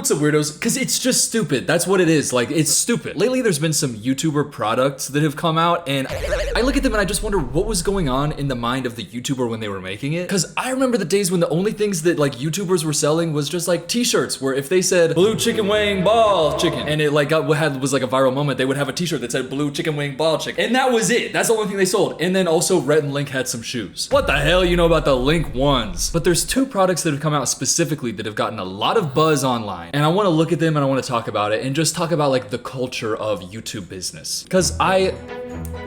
Books of Weirdos, because it's just stupid. That's what it is. Like, it's stupid. Lately, there's been some YouTuber products that have come out, and I look at them and I just wonder what was going on in the mind of the YouTuber when they were making it. Because I remember the days when the only things that like YouTubers were selling was just like t-shirts, where if they said blue chicken wing ball chicken, and it like was like a viral moment, they would have a t-shirt that said blue chicken wing ball chicken. And that was it. That's the only thing they sold. And then also Rhett and Link had some shoes. What the hell you know about the Link ones? But there's two products that have come out specifically that have gotten a lot of buzz online. And I want to look at them and I want to talk about it and just talk about like the culture of YouTube business. Because I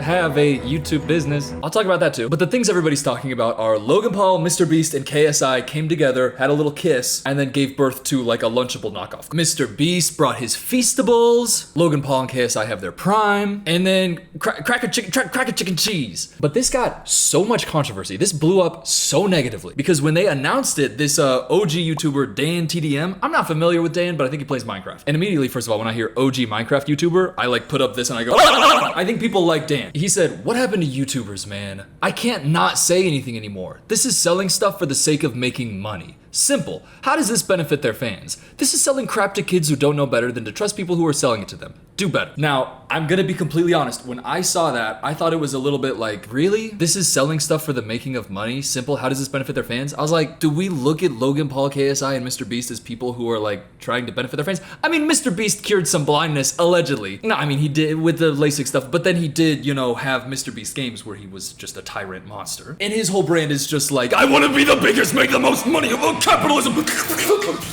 have a YouTube business. I'll talk about that too. But the things everybody's talking about are Logan Paul, Mr. Beast, and KSI came together, had a little kiss, and then gave birth to like a Lunchable knockoff. Mr. Beast brought his Feastables. Logan Paul and KSI have their Prime, and then Cracker Chicken Cheese. But this got so much controversy. This blew up so negatively because when they announced it, this OG YouTuber Dan TDM, I'm not familiar with Dan, but I think he plays Minecraft. And immediately, first of all, when I hear OG Minecraft YouTuber, I like put up this and I go, I think people like Dan. He said, what happened to YouTubers, man? I can't not say anything anymore. This is selling stuff for the sake of making money. Simple. How does this benefit their fans? This is selling crap to kids who don't know better than to trust people who are selling it to them. Do better. Now, I'm gonna be completely honest. When I saw that, I thought it was a little bit like, really? This is selling stuff for the making of money? Simple. How does this benefit their fans? I was like, do we look at Logan Paul, KSI, and Mr. Beast as people who are like trying to benefit their fans? I mean, Mr. Beast cured some blindness, allegedly. No, I mean, he did with the LASIK stuff, but then he did, you know, have Mr. Beast games where he was just a tyrant monster. And his whole brand is just like, I wanna be the biggest, make the most money about capitalism.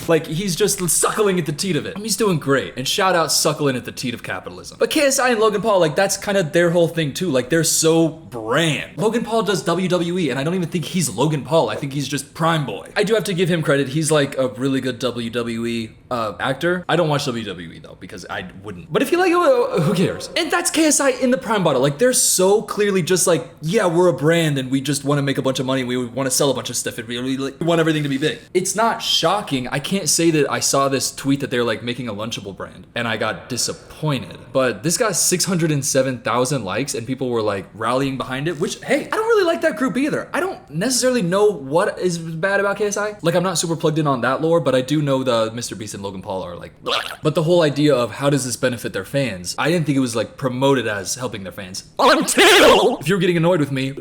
Like, he's just suckling at the teat of it. He's doing great. And shout out suckling at the teat of capitalism. But KSI and Logan Paul, like, that's kind of their whole thing too. Like, they're so brand. Logan Paul does WWE, and I don't even think he's Logan Paul. I think he's just Prime Boy. I do have to give him credit. He's like a really good WWE actor. I don't watch WWE though, because I wouldn't. But if you like it, who cares? And that's KSI in the Prime bottle. Like, they're so clearly just like, yeah, we're a brand and we just want to make a bunch of money. We want to sell a bunch of stuff and we want everything to be big. It's not shocking. I can't say that I saw this tweet that they're like making a Lunchable brand and I got disappointed. But this got 607,000 likes and people were like rallying behind it, which, hey, I don't really like that group either. I don't necessarily know what is bad about KSI. Like, I'm not super plugged in on that lore, but I do know the Mr. Beast and Logan Paul are like, blah. But the whole idea of how does this benefit their fans, I didn't think it was like promoted as helping their fans. Until, if you're getting annoyed with me,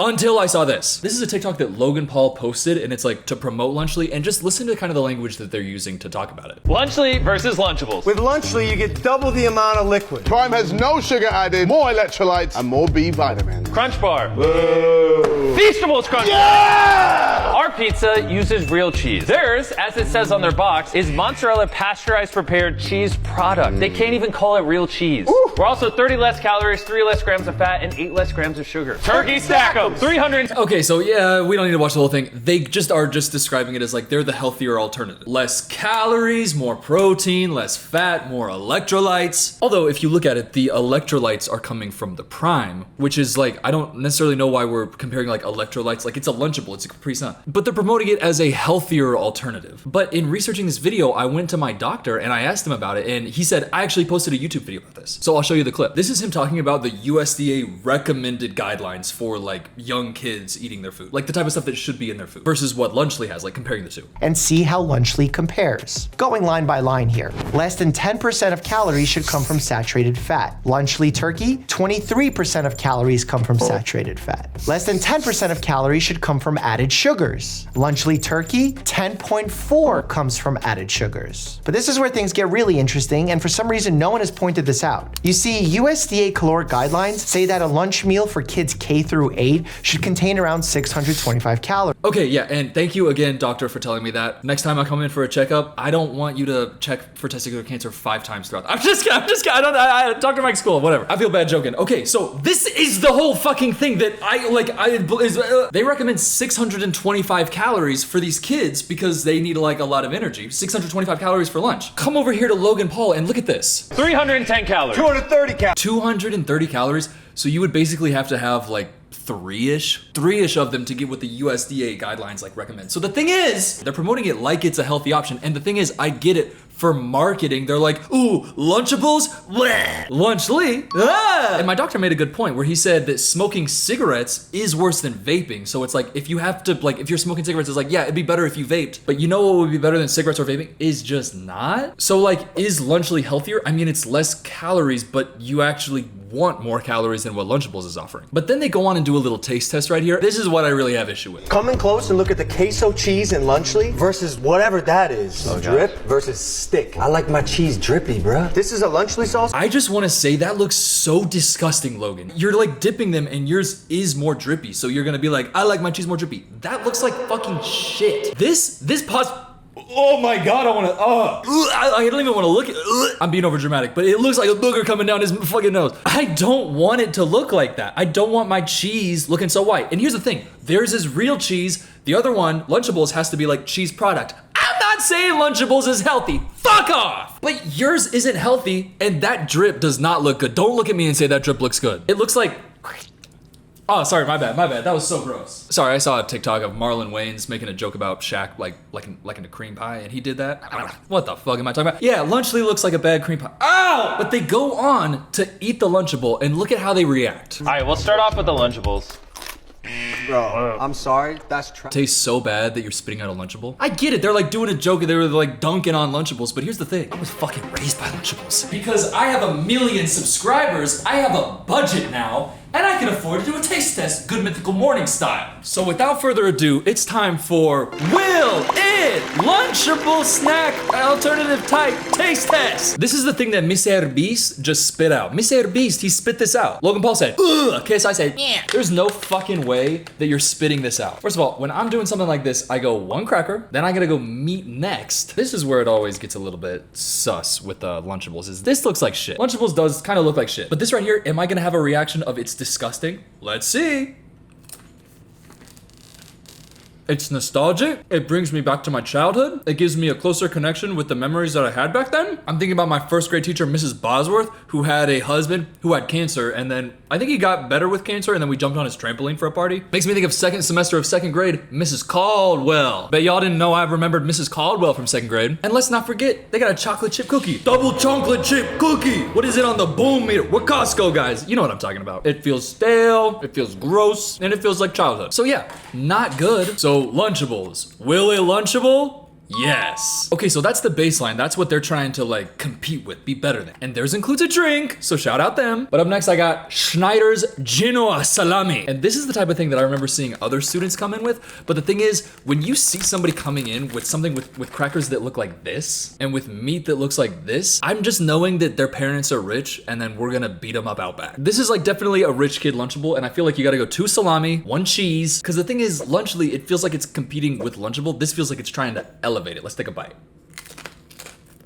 until I saw this. This is a TikTok that Logan Paul posted and it's like to promote Lunchly, and just listen to kind of the language that they're using to talk about it. Lunchly versus Lunchables. With Lunchly, you get double the amount of liquid. Prime has no sugar added, more electrolytes, and more B vitamins. Crunch Bar. Whoa. Feastables Crunch Yeah! Bar. Our pizza uses real cheese. Theirs, as it says on their box, is mozzarella pasteurized prepared cheese product. They can't even call it real cheese. Ooh. We're also 30 less calories, 3 less grams of fat, and 8 less grams of sugar. Turkey Stack 'em. 300. Okay, so yeah, we don't need to watch the whole thing. They just are just describing it as like they're the healthier alternative. Less calories, more protein, less fat, more electrolytes. Although if you look at it, the electrolytes are coming from the Prime, which is like, I don't necessarily know why we're comparing like electrolytes. Like, it's a Lunchable, it's a Capri Sun. But they're promoting it as a healthier alternative. But in researching this video, I went to my doctor and I asked him about it, and he said, I actually posted a YouTube video about this. So I'll show you the clip. This is him talking about the USDA recommended guidelines for like young kids eating their food. Like the type of stuff that should be in their food versus what Lunchly has, like comparing the two. And see how Lunchly compares. Going line by line here. Less than 10% of calories should come from saturated fat. Lunchly turkey, 23% of calories come from saturated fat. Less than 10% of calories should come from added sugars. Lunchly turkey, 10.4 comes from added sugars. But this is where things get really interesting, and for some reason no one has pointed this out. You see, USDA caloric guidelines say that a lunch meal for kids K through 8 should contain around 625 calories. Okay, yeah, and thank you again, doctor, for telling me that. Next time I come in for a checkup, I don't want you to check for testicular cancer 5 times throughout. I'm just kidding. I Dr. Mike's cool, whatever. I feel bad joking. Okay, so this is the whole fucking thing that they recommend 625 calories for these kids because they need like a lot of energy. 625 calories for lunch. Come over here to Logan Paul and look at this. 310 calories. 230 calories. 230 calories. So you would basically have to have like three-ish of them to get what the USDA guidelines like recommend. So the thing is, they're promoting it like it's a healthy option. And the thing is, I get it. For marketing, they're like, ooh, Lunchables? Bleh. Lunchly? Ah! And my doctor made a good point where he said that smoking cigarettes is worse than vaping. So it's like, if you have to, like, if you're smoking cigarettes, it's like, yeah, it'd be better if you vaped. But you know what would be better than cigarettes or vaping? Is just not. So like, is Lunchly healthier? I mean, it's less calories, but you actually want more calories than what Lunchables is offering. But then they go on and do a little taste test right here. This is what I really have issue with. Come in close and look at the queso cheese in Lunchly versus whatever that is. Drip versus stick. I like my cheese drippy, bruh. This is a Lunchly sauce. I just want to say that looks so disgusting, Logan. You're like dipping them and yours is more drippy. So you're gonna be like, I like my cheese more drippy. That looks like fucking shit. This oh my God, I wanna, I don't even wanna look at, I'm being over dramatic, but it looks like a booger coming down his fucking nose. I don't want it to look like that. I don't want my cheese looking so white. And here's the thing, theirs is real cheese. The other one, Lunchables, has to be like cheese product. I'm not saying Lunchables is healthy. Fuck off! But yours isn't healthy, and that drip does not look good. Don't look at me and say that drip looks good. It looks like... Oh, sorry, my bad. That was so gross. Sorry, I saw a TikTok of Marlon Wayans making a joke about Shaq like in a cream pie, and he did that. What the fuck am I talking about? Yeah, Lunchly looks like a bad cream pie. Ow! But they go on to eat the Lunchable, and look at how they react. All right, we'll start off with the Lunchables. Bro, I'm sorry, that's trash. Tastes so bad that you're spitting out a Lunchable. I get it, they're like doing a joke and they were like dunking on Lunchables, but here's the thing, I was fucking raised by Lunchables. Because I have 1 million subscribers, I have a budget now, and I can afford to do a taste test, Good Mythical Morning style. So without further ado, it's time for Will It Lunchable Snack Alternative Type Taste Test. This is the thing that Mr. Beast just spit out. Mr. Beast, he spit this out. Logan Paul said, ugh, Kiss, I said, yeah. There's no fucking way that you're spitting this out. First of all, when I'm doing something like this, I go 1 cracker, then I gotta go meat next. This is where it always gets a little bit sus with Lunchables, is this looks like shit. Lunchables does kind of look like shit. But this right here, am I gonna have a reaction of it's disgusting? Let's see. It's nostalgic. It brings me back to my childhood. It gives me a closer connection with the memories that I had back then. I'm thinking about my first grade teacher, Mrs. Bosworth, who had a husband who had cancer, and then I think he got better with cancer, and then we jumped on his trampoline for a party. Makes me think of second semester of 2nd grade, Mrs. Caldwell. Bet y'all didn't know I remembered Mrs. Caldwell from 2nd grade. And let's not forget, they got a chocolate chip cookie. Double chocolate chip cookie. What is it on the boom meter? We're Costco guys. You know what I'm talking about. It feels stale, it feels gross, and it feels like childhood. So yeah, not good. So Lunchables. Will it Lunchable? Yes. Okay, so that's the baseline. That's what they're trying to like compete with, be better than. And theirs includes a drink, so shout out them. But up next I got Schneider's Genoa Salami. And this is the type of thing that I remember seeing other students come in with. But the thing is, when you see somebody coming in with something with crackers that look like this, and with meat that looks like this, I'm just knowing that their parents are rich and then we're gonna beat them up out back. This is like definitely a rich kid Lunchable, and I feel like you gotta go 2 salami, 1 cheese, because the thing is, Lunchly, it feels like it's competing with Lunchable. This feels like it's trying to elevate it. Let's take a bite.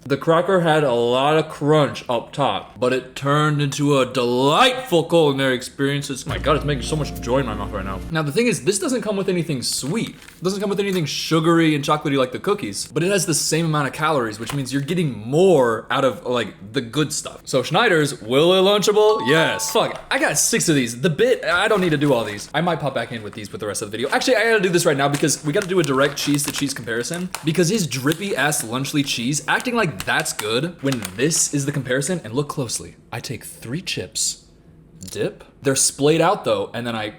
The cracker had a lot of crunch up top, but it turned into a delightful culinary experience. My God, it's making so much joy in my mouth right now. Now, the thing is, this doesn't come with anything sweet. It doesn't come with anything sugary and chocolatey like the cookies, but it has the same amount of calories, which means you're getting more out of like the good stuff. So Schneider's, will it Lunchable? Yes. Fuck, I got 6 of these. The bit, I don't need to do all these. I might pop back in with these with the rest of the video. Actually, I gotta do this right now because we gotta do a direct cheese to cheese comparison, because his drippy ass Lunchly cheese acting like that's good when this is the comparison. And look closely, I take 3 chips, dip, they're splayed out though, and then I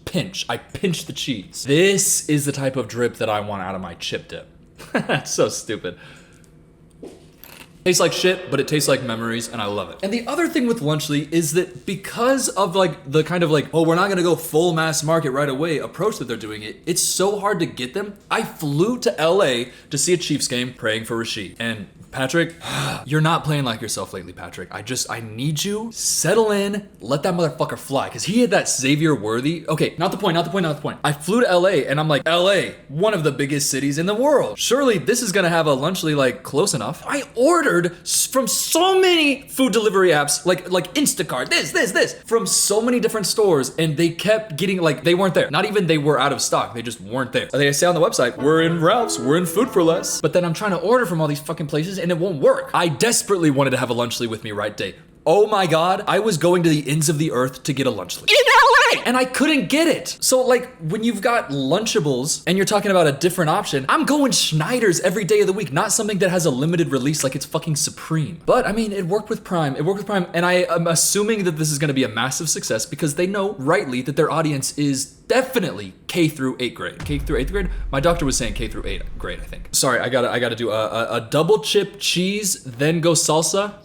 pinch the cheese. This is the type of drip that I want out of my chip dip. That's so stupid. Tastes like shit, but it tastes like memories, and I love it. And the other thing with Lunchly is that because of like the kind of like, oh, we're not gonna go full mass market right away approach that they're doing it, it's so hard to get them. I flew to LA to see a Chiefs game, praying for Rashid. And Patrick, you're not playing like yourself lately, Patrick. I need you, settle in, let that motherfucker fly. Cause he had that Xavier Worthy. Okay, not the point. I flew to LA and I'm like, LA, one of the biggest cities in the world. Surely this is gonna have a Lunchly like close enough. I ordered from so many food delivery apps, like Instacart, this, from so many different stores, and they kept getting like, they weren't there. Not even they were out of stock, they just weren't there. They say on the website, we're in Ralph's, we're in Food for Less. But then I'm trying to order from all these fucking places and it won't work. I desperately wanted to have a Lunchly with me right day. Oh my God, I was going to the ends of the earth to get a Lunchly. In LA! day and I couldn't get it. So like when you've got Lunchables and you're talking about a different option, I'm going Schneider's every day of the week, not something that has a limited release like it's fucking Supreme. But I mean, it worked with Prime. And I am assuming that this is gonna be a massive success because they know rightly that their audience is definitely K through 8th grade. K through 8th grade? My doctor was saying K through 8th grade, I think. Sorry, I gotta do a double chip cheese, then go salsa.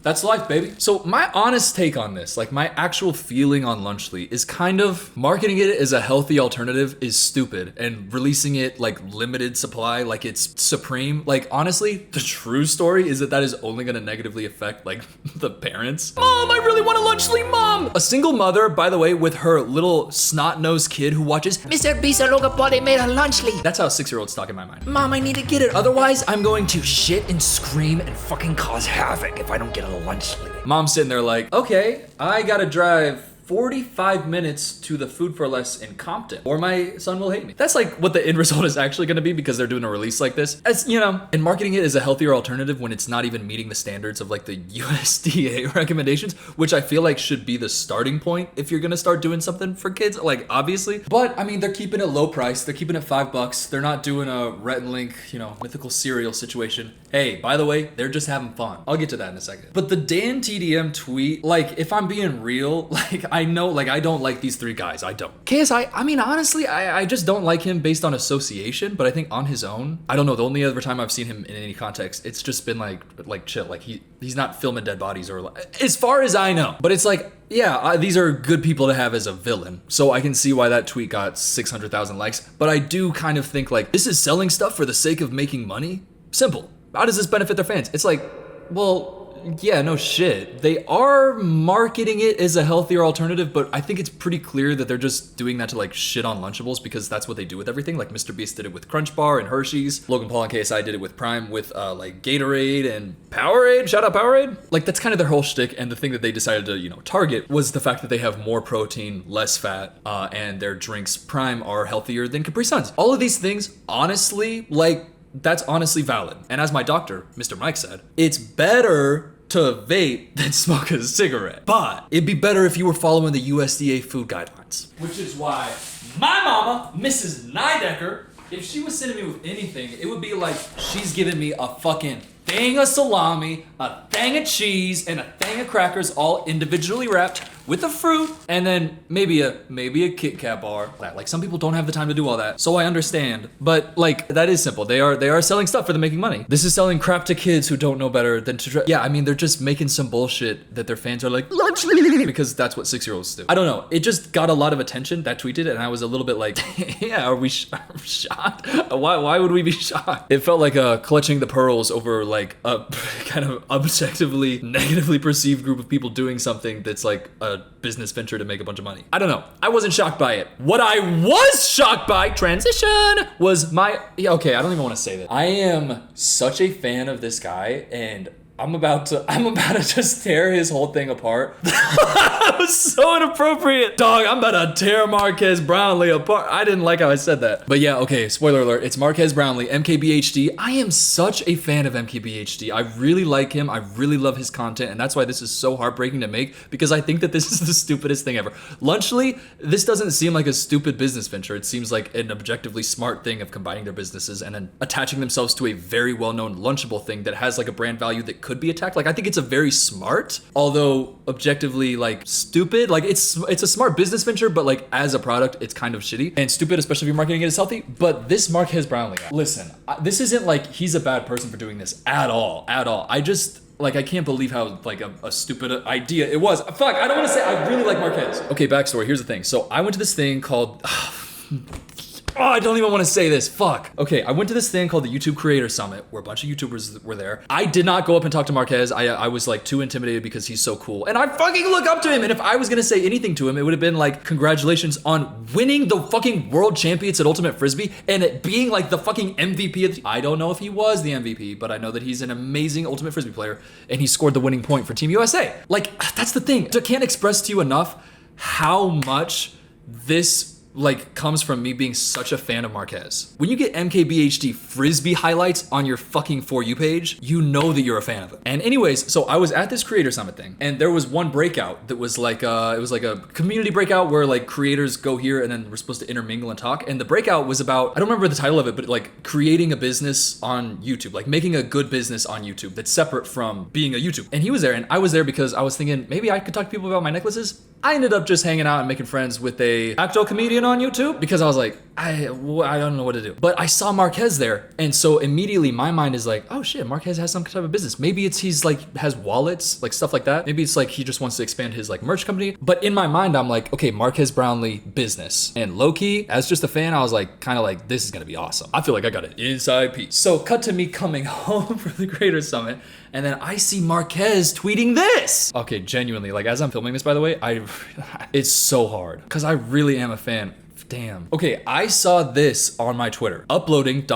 That's life, baby. So my honest take on this, like my actual feeling on Lunchly is kind of marketing it as a healthy alternative is stupid and releasing it like limited supply, like it's Supreme. Like honestly, the true story is that is only gonna negatively affect like the parents. Mom, I really want a Lunchly, Mom! A single mother, by the way, with her little snot-nosed kid who watches Mr. Beast and Logan Paul, they made a Lunchly. That's how 6-year-olds talk in my mind. Mom, I need to get it. Otherwise, I'm going to shit and scream and fucking cause havoc if I don't get a Lunchly. Mom's sitting there like, okay, I gotta drive 45 minutes to the Food for Less in Compton, or my son will hate me. That's like what the end result is actually gonna be because they're doing a release like this. As you know, and marketing it as a healthier alternative when it's not even meeting the standards of like the USDA recommendations, which I feel like should be the starting point if you're gonna start doing something for kids, like obviously. But I mean, they're keeping it low price. They're keeping it $5. They're not doing a Rhett and Link, mythical cereal situation. Hey, by the way, they're just having fun. I'll get to that in a second. But the Dan TDM tweet, like if I'm being real, like I know, like I don't like these three guys. I don't. KSI, I mean, honestly, I just don't like him based on association, but I think on his own, I don't know. The only other time I've seen him in any context, it's just been like chill. Like he's not filming dead bodies or as far as I know. But it's like, yeah, these are good people to have as a villain. So I can see why that tweet got 600,000 likes. But I do kind of think like, this is selling stuff for the sake of making money? Simple. How does this benefit their fans? It's like, well, yeah, no shit. They are marketing it as a healthier alternative, but I think it's pretty clear that they're just doing that to like shit on Lunchables because that's what they do with everything. Like Mr. Beast did it with Crunch Bar and Hershey's. Logan Paul and KSI did it with Prime with like Gatorade and Powerade. Shout out Powerade. Like that's kind of their whole shtick, and the thing that they decided to, target was the fact that they have more protein, less fat, and their drinks Prime are healthier than Capri Suns. All of these things, honestly, that's honestly valid. And as my doctor, Mr. Mike said, it's better to vape than smoke a cigarette. But it'd be better if you were following the USDA food guidelines. Which is why my mama, Mrs. Nidecker, if she was sending me with anything, it would be like she's giving me a fucking thing of salami, a thing of cheese, and a thing of crackers all individually wrapped with a fruit, and then maybe a Kit Kat bar. Like some people don't have the time to do all that, so I understand. But like that is simple. They are selling stuff for them making money. This is selling crap to kids who don't know better than to. Yeah, I mean they're just making some bullshit that their fans are like because that's what 6-year-olds do. I don't know. It just got a lot of attention. That tweeted, and I was a little bit like, yeah, are we shocked? Why would we be shocked? It felt like clutching the pearls over like a kind of objectively negatively perceived group of people doing something that's like a business venture to make a bunch of money. I don't know. I wasn't shocked by it. What I was shocked by, transition, was okay, I don't even want to say that. I am such a fan of this guy, and I'm about to just tear his whole thing apart. That was so inappropriate. Dog, I'm about to tear Marquez Brownlee apart. I didn't like how I said that. But yeah, okay, spoiler alert. It's Marquez Brownlee, MKBHD. I am such a fan of MKBHD. I really like him. I really love his content. And that's why this is so heartbreaking to make, because I think that this is the stupidest thing ever. Lunchly, this doesn't seem like a stupid business venture. It seems like an objectively smart thing of combining their businesses and then attaching themselves to a very well-known Lunchable thing that has like a brand value that could be attacked. Like I think it's a very smart, although objectively like stupid. Like it's a smart business venture, but like as a product, it's kind of shitty and stupid, especially if you're marketing it as healthy. But this Marquez Brownlee, listen, this isn't like he's a bad person for doing this at all. I just like, I can't believe how like a stupid idea it was. Fuck, I don't want to say, I really like Marquez. Okay, backstory, here's the thing. So I went to this thing called, oh, I don't even want to say this. Fuck. Okay, I went to this thing called the YouTube Creator Summit where a bunch of YouTubers were there. I did not go up and talk to Marquez. I was like too intimidated because he's so cool. And I fucking look up to him. And if I was going to say anything to him, it would have been like, congratulations on winning the fucking world champions at Ultimate Frisbee and it being like the fucking MVP of I don't know if he was the MVP, but I know that he's an amazing Ultimate Frisbee player and he scored the winning point for Team USA. Like, that's the thing. I can't express to you enough how much this like comes from me being such a fan of Marquez. When you get MKBHD Frisbee highlights on your fucking For You page, you know that you're a fan of it. And anyways, so I was at this creator summit thing, and there was one breakout that was like it was like a community breakout where like creators go here and then we're supposed to intermingle and talk. And the breakout was about, I don't remember the title of it, but like creating a business on YouTube, like making a good business on YouTube that's separate from being a YouTube. And he was there, and I was there because I was thinking maybe I could talk to people about my necklaces. I ended up just hanging out and making friends with a actual comedian on YouTube because I was like, I don't know what to do. But I saw Marquez there, and so immediately my mind is like, oh shit, Marquez has some type of business. Maybe he's like has wallets, like stuff like that. Maybe it's like he just wants to expand his like merch company. But in my mind, I'm like, okay, Marquez Brownlee business. And low key, as just a fan, I was like, kind of like, this is gonna be awesome. I feel like I got an inside piece. So cut to me coming home from the Creator Summit, and then I see Marquez tweeting this. Okay, genuinely, like as I'm filming this, by the way, it's so hard because I really am a fan. Damn. Okay, I saw this on my Twitter. Uploading ...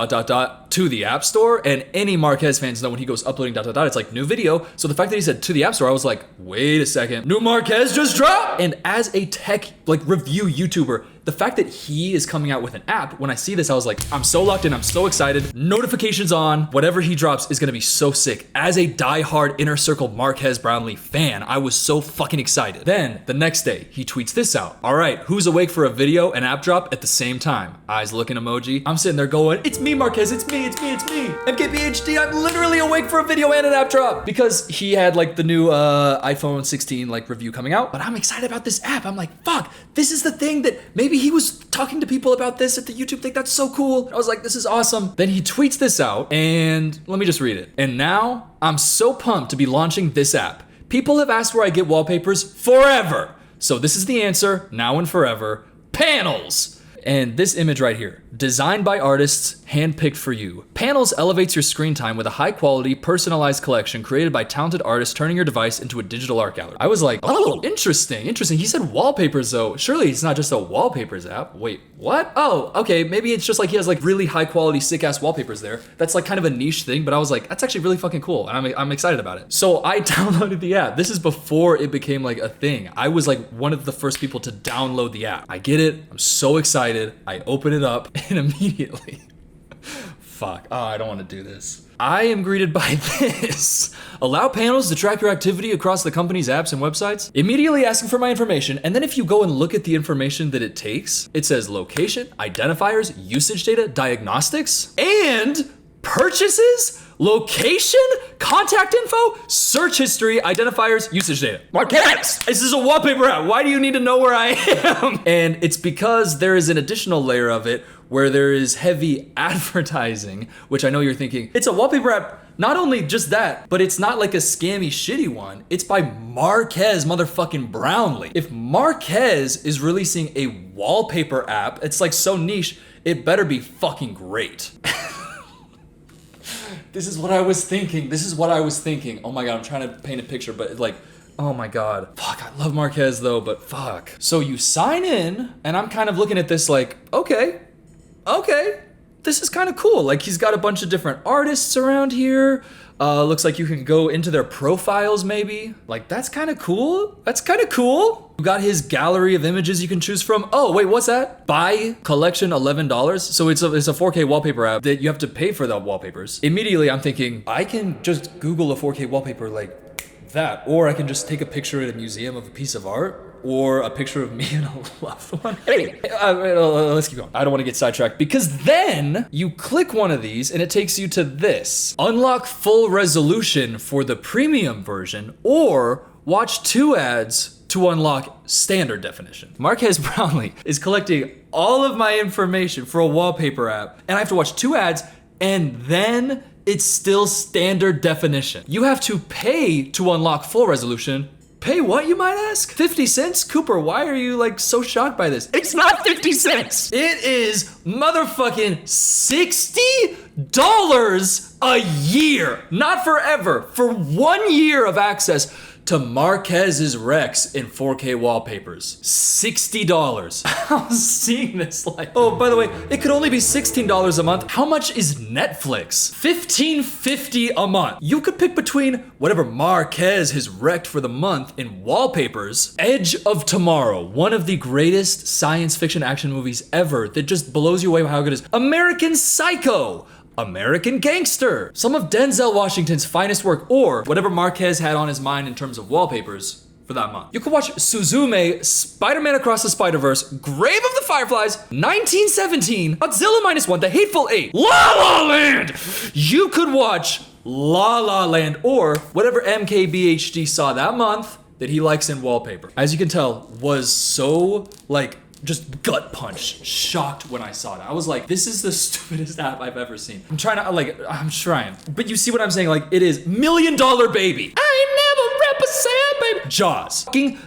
to the App Store, and any Marquez fans know when he goes uploading ... it's like new video. So the fact that he said to the App Store, I was like, wait a second, new Marquez just dropped? And as a tech like review YouTuber, the fact that he is coming out with an app, when I see this, I was like, I'm so locked in, I'm so excited. Notifications on, whatever he drops is gonna be so sick. As a diehard Inner Circle Marquez Brownlee fan, I was so fucking excited. Then the next day, he tweets this out. All right, who's awake for a video and app drop at the same time? Eyes looking emoji. I'm sitting there going, it's me, Marquez, it's me. MKBHD, I'm literally awake for a video and an app drop. Because he had like the new iPhone 16 like review coming out, but I'm excited about this app. I'm like, fuck, this is the thing that maybe he was talking to people about this at the YouTube thing. That's so cool. I was like, this is awesome. Then he tweets this out, and let me just read it. And now I'm so pumped to be launching this app. People have asked where I get wallpapers forever. So this is the answer, now and forever. Panels. And this image right here, designed by artists, handpicked for you. Panels elevates your screen time with a high quality, personalized collection created by talented artists, turning your device into a digital art gallery. I was like, oh, interesting. He said wallpapers though. Surely it's not just a wallpapers app. Wait, what? Oh, okay, maybe it's just like he has like really high quality, sick ass wallpapers there. That's like kind of a niche thing, but I was like, that's actually really fucking cool, and I'm excited about it. So I downloaded the app. This is before it became like a thing. I was like one of the first people to download the app. I get it, I'm so excited. I open it up and immediately, fuck, oh, I don't want to do this. I am greeted by this. Allow panels to track your activity across the company's apps and websites. Immediately asking for my information, and then if you go and look at the information that it takes, it says location, identifiers, usage data, diagnostics, and purchases, location, contact info, search history, identifiers, usage data. Marquez! This is a wallpaper app. Why do you need to know where I am? And it's because there is an additional layer of it where there is heavy advertising, which I know you're thinking, it's a wallpaper app. Not only just that, but it's not like a scammy, shitty one. It's by Marquez motherfucking Brownlee. If Marquez is releasing a wallpaper app, it's like so niche, it better be fucking great. This is what I was thinking. Oh my God, I'm trying to paint a picture, but like, oh my God. Fuck, I love Marquez though, but fuck. So you sign in, and I'm kind of looking at this like, okay, this is kind of cool. Like he's got a bunch of different artists around here. Looks like you can go into their profiles maybe. Like that's kind of cool. You got his gallery of images you can choose from. Oh wait, what's that? Buy collection $11. So it's a 4K wallpaper app that you have to pay for the wallpapers. Immediately I'm thinking, I can just Google a 4K wallpaper like that, or I can just take a picture at a museum of a piece of art, or a picture of me and a loved one. Anyway, let's keep going. I don't want to get sidetracked, because then you click one of these and it takes you to this. Unlock full resolution for the premium version, or watch 2 ads to unlock standard definition. Marquez Brownlee is collecting all of my information for a wallpaper app, and I have to watch 2 ads, and then it's still standard definition. You have to pay to unlock full resolution. Pay what, you might ask? 50 cents? Cooper, why are you like so shocked by this? It's not 50 cents. It is motherfucking $60 a year. Not forever. For 1 year of access to Marquez's Rex in 4K wallpapers. $60. I was seeing this like, oh, by the way, it could only be $16 a month. How much is Netflix? $15.50 a month. You could pick between whatever Marquez has wrecked for the month in wallpapers. Edge of Tomorrow, one of the greatest science fiction action movies ever that just blows you away with how good it is. American Psycho, American Gangster, some of Denzel Washington's finest work, or whatever Marquez had on his mind in terms of wallpapers for that month. You could watch Suzume, Spider-Man Across the Spider-Verse, Grave of the Fireflies, 1917, Godzilla -1, The Hateful Eight, La La Land. You could watch La La Land or whatever MKBHD saw that month that he likes in wallpaper. As you can tell, was so like just gut punch, shocked when I saw it. I was like, this is the stupidest app I've ever seen. I'm trying. But you see what I'm saying? Like, it is $1 Million Baby. I never represent, baby. Jaws.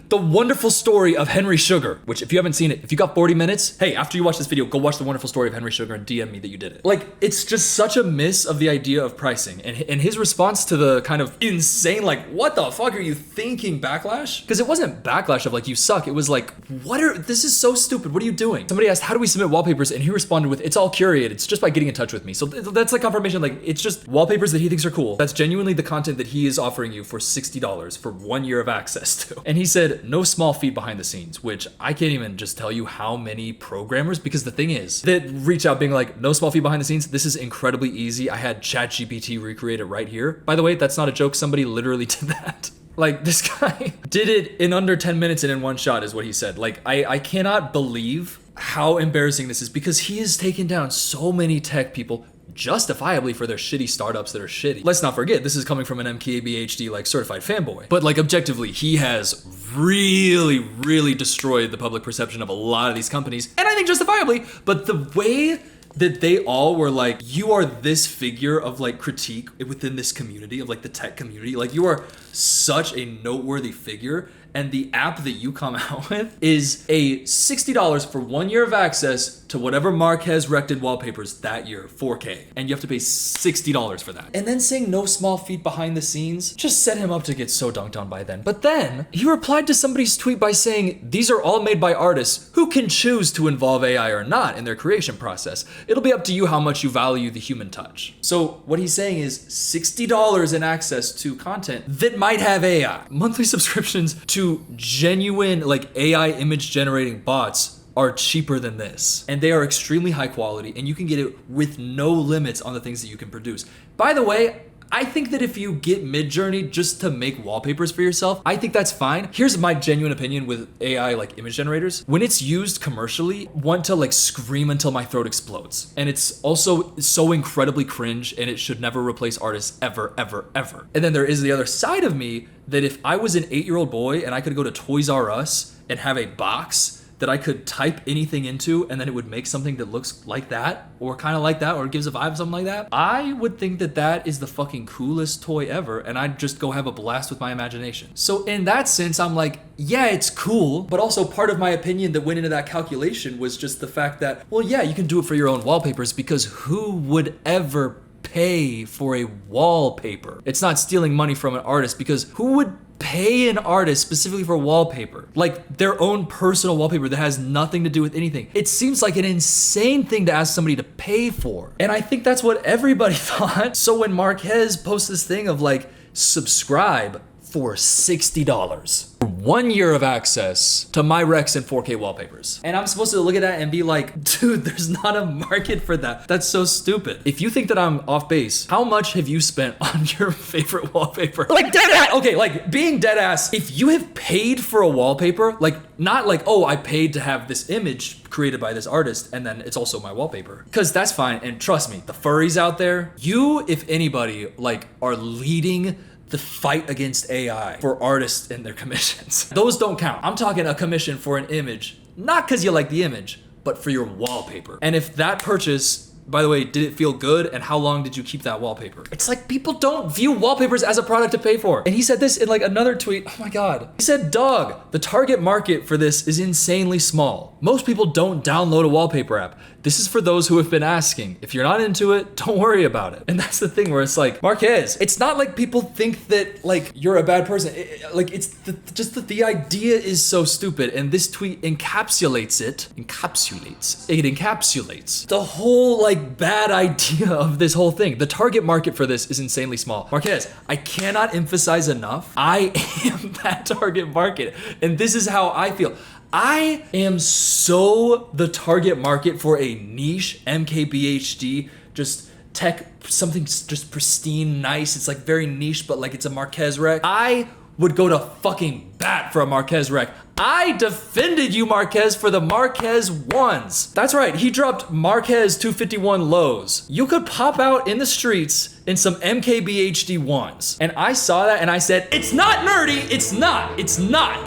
The Wonderful Story of Henry Sugar, which if you haven't seen it, if you got 40 minutes, hey, after you watch this video, go watch The Wonderful Story of Henry Sugar and DM me that you did it. Like, it's just such a miss of the idea of pricing. And his response to the kind of insane, like, what the fuck are you thinking backlash? Because it wasn't backlash of like, you suck. It was like, this is so stupid. What are you doing? Somebody asked, how do we submit wallpapers? And he responded with, it's all curated. It's just by getting in touch with me. So that's like confirmation. Like, it's just wallpapers that he thinks are cool. That's genuinely the content that he is offering you for $60 for 1 year of access to. And he said, no small feat behind the scenes, which I can't even just tell you how many programmers, because the thing is, that reach out being like, no small feat behind the scenes. This is incredibly easy. I had ChatGPT recreate it right here. By the way, that's not a joke. Somebody literally did that. Like, this guy did it in under 10 minutes and in one shot is what he said. Like, I cannot believe how embarrassing this is because he has taken down so many tech people justifiably for their shitty startups that are shitty. Let's not forget, this is coming from an MKBHD like certified fanboy. But like objectively, he has really, really destroyed the public perception of a lot of these companies. And I think justifiably, but the way that they all were like, you are this figure of like critique within this community of like the tech community. Like you are such a noteworthy figure. And the app that you come out with is a $60 for 1 year of access to whatever Marquez wrecked wallpapers that year, 4K. And you have to pay $60 for that. And then saying no small feat behind the scenes just set him up to get so dunked on by then. But then he replied to somebody's tweet by saying, these are all made by artists who can choose to involve AI or not in their creation process. It'll be up to you how much you value the human touch. So what he's saying is $60 in access to content that might have AI. Monthly subscriptions to genuine like AI image generating bots are cheaper than this. And they are extremely high quality and you can get it with no limits on the things that you can produce. By the way, I think that if you get Midjourney just to make wallpapers for yourself, I think that's fine. Here's my genuine opinion with AI like image generators. When it's used commercially, I want to like scream until my throat explodes. And it's also so incredibly cringe and it should never replace artists ever, ever, ever. And then there is the other side of me that if I was an 8-year-old boy and I could go to Toys R Us and have a box that I could type anything into and then it would make something that looks like that or kind of like that or gives a vibe something like that, I would think that that is the fucking coolest toy ever and I'd just go have a blast with my imagination. So in that sense, I'm like, yeah, it's cool, but also part of my opinion that went into that calculation was just the fact that, well, yeah, you can do it for your own wallpapers because who would ever pay for a wallpaper? It's not stealing money from an artist because who would pay an artist specifically for wallpaper, like their own personal wallpaper that has nothing to do with anything? It seems like an insane thing to ask somebody to pay for. And I think that's what everybody thought. So when Marquez posts this thing of like, subscribe for $60. 1 year of access to my Rex and 4K wallpapers. And I'm supposed to look at that and be like, dude, there's not a market for that. That's so stupid. If you think that I'm off base, how much have you spent on your favorite wallpaper? Like dead ass. Okay, like being dead ass. If you have paid for a wallpaper, like not like, oh, I paid to have this image created by this artist and then it's also my wallpaper. Because that's fine. And trust me, the furries out there, you, if anybody, like are leading the fight against AI for artists and their commissions. Those don't count. I'm talking a commission for an image, not because you like the image, but for your wallpaper. And if that purchase, by the way, did it feel good and how long did you keep that wallpaper? It's like people don't view wallpapers as a product to pay for. And he said this in like another tweet, oh my God. He said, dog, the target market for this is insanely small. Most people don't download a wallpaper app. This is for those who have been asking. If you're not into it, don't worry about it. And that's the thing where it's like, Marquez, it's not like people think that like you're a bad person. It's just that the idea is so stupid, and this tweet encapsulates the whole like bad idea of this whole thing. The target market for this is insanely small. Marquez, I cannot emphasize enough, I am that target market, and this is how I feel. I am so the target market for a niche MKBHD, just tech, something just pristine, nice. It's like very niche, but like it's a Marquez rec. I would go to fucking bat for a Marquez rec. I defended you, Marquez, for the Marquez ones. That's right, he dropped Marquez 251 lows. You could pop out in the streets in some MKBHD ones. And I saw that and I said, it's not nerdy, it's not.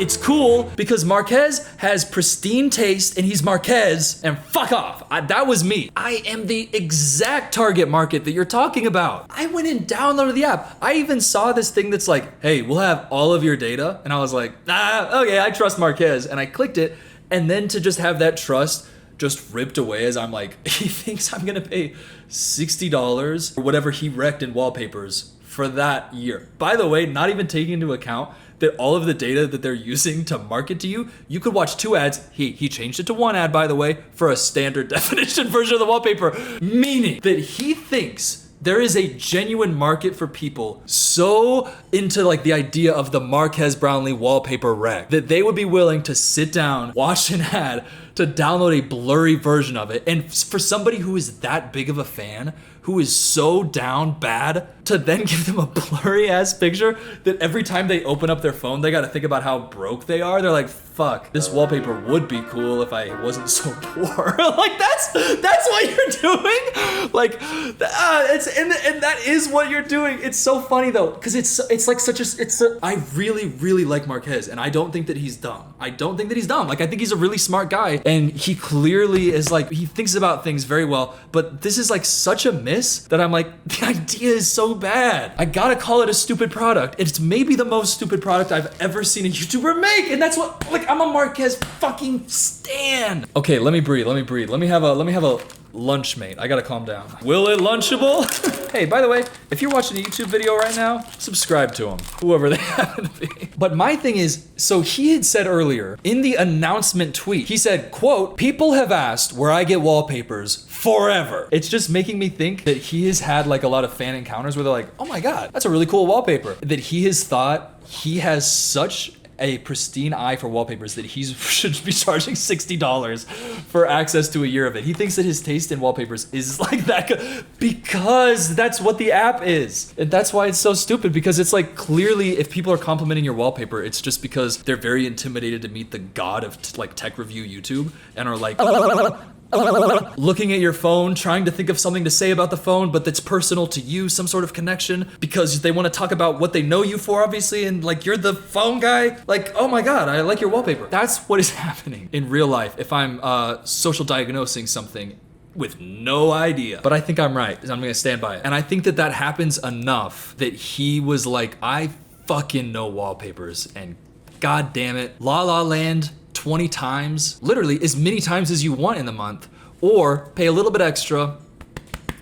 It's cool because Marquez has pristine taste and he's Marquez, and fuck off. That was me. I am the exact target market that you're talking about. I went and downloaded the app. I even saw this thing that's like, hey, we'll have all of your data. And I was like, okay, I trust Marquez. And I clicked it. And then to just have that trust just ripped away as I'm like, he thinks I'm gonna pay $60 or whatever he wrecked in wallpapers for that year. By the way, not even taking into account that all of the data that they're using to market to you, you could watch 2 ads. He changed it to 1 ad, by the way, for a standard definition version of the wallpaper, meaning that he thinks there is a genuine market for people so into like the idea of the Marquez Brownlee wallpaper rec that they would be willing to sit down, watch an ad, to download a blurry version of it. And for somebody who is that big of a fan, who is so down bad, to then give them a blurry ass picture that every time they open up their phone, they gotta think about how broke they are. They're like, fuck, this wallpaper would be cool if I wasn't so poor. Like that's what you're doing. Like, and that is what you're doing. It's so funny though, because it's like I really like Marquez, and I don't think that he's dumb. Like, I think he's a really smart guy, and he clearly is like, he thinks about things very well, but this is like such a miss that I'm like, the idea is so bad. I gotta call it a stupid product. It's maybe the most stupid product I've ever seen a YouTuber make, and that's what, like, I'm a Marquez fucking stan. Okay, let me breathe. Let me have a lunch, mate. I gotta calm down. Will it lunchable? Hey, by the way, if you're watching a YouTube video right now, subscribe to them, whoever they happen to be. But my thing is, so he had said earlier in the announcement tweet, he said, quote, people have asked where I get wallpapers forever. It's just making me think that he has had like a lot of fan encounters where they're like, oh my God, that's a really cool wallpaper. That he has thought he has such a pristine eye for wallpapers that he should be charging $60 for access to a year of it. He thinks that his taste in wallpapers is like that good because that's what the app is. And that's why it's so stupid, because it's like, clearly if people are complimenting your wallpaper, it's just because they're very intimidated to meet the god of like tech review YouTube and are like looking at your phone, trying to think of something to say about the phone, but that's personal to you, some sort of connection, because they want to talk about what they know you for, obviously, and like, you're the phone guy. Like, oh my God, I like your wallpaper. That's what is happening in real life if I'm social diagnosing something with no idea. But I think I'm right, and I'm gonna stand by it. And I think that that happens enough that he was like, I fucking know wallpapers, and God damn it, La La Land 20 times, literally as many times as you want in the month, or pay a little bit extra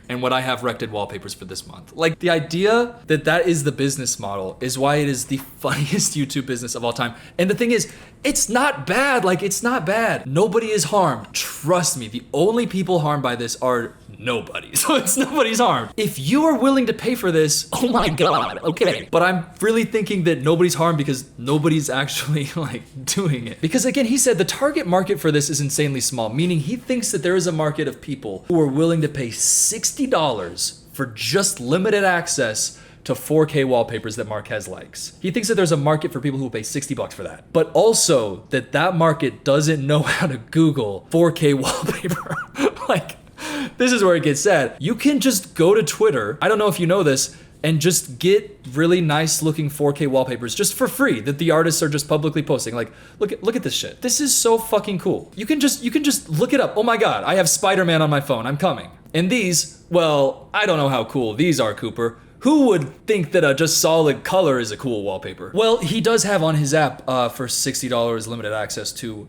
and what I have rected wallpapers for this month. Like, the idea that that is the business model is why it is the funniest YouTube business of all time. And the thing is, it's not bad. Like, it's not bad. Nobody is harmed. Trust me, the only people harmed by this are nobody. So it's nobody's harmed. If you are willing to pay for this, oh my God, okay. But I'm really thinking that nobody's harmed because nobody's actually like doing it. Because again, he said the target market for this is insanely small, meaning he thinks that there is a market of people who are willing to pay $60 for just limited access to 4K wallpapers that Marquez likes. He thinks that there's a market for people who pay $60 for that, but also that that market doesn't know how to Google 4K wallpaper. Like, this is where it gets sad. You can just go to Twitter, I don't know if you know this, and just get really nice looking 4K wallpapers just for free that the artists are just publicly posting. Like, look at this shit. This is so fucking cool. You can just look it up. Oh my God, I have Spider-Man on my phone, I'm coming. And these, well, I don't know how cool these are, Cooper, Who would think that a just solid color is a cool wallpaper? Well, he does have on his app for $60 limited access to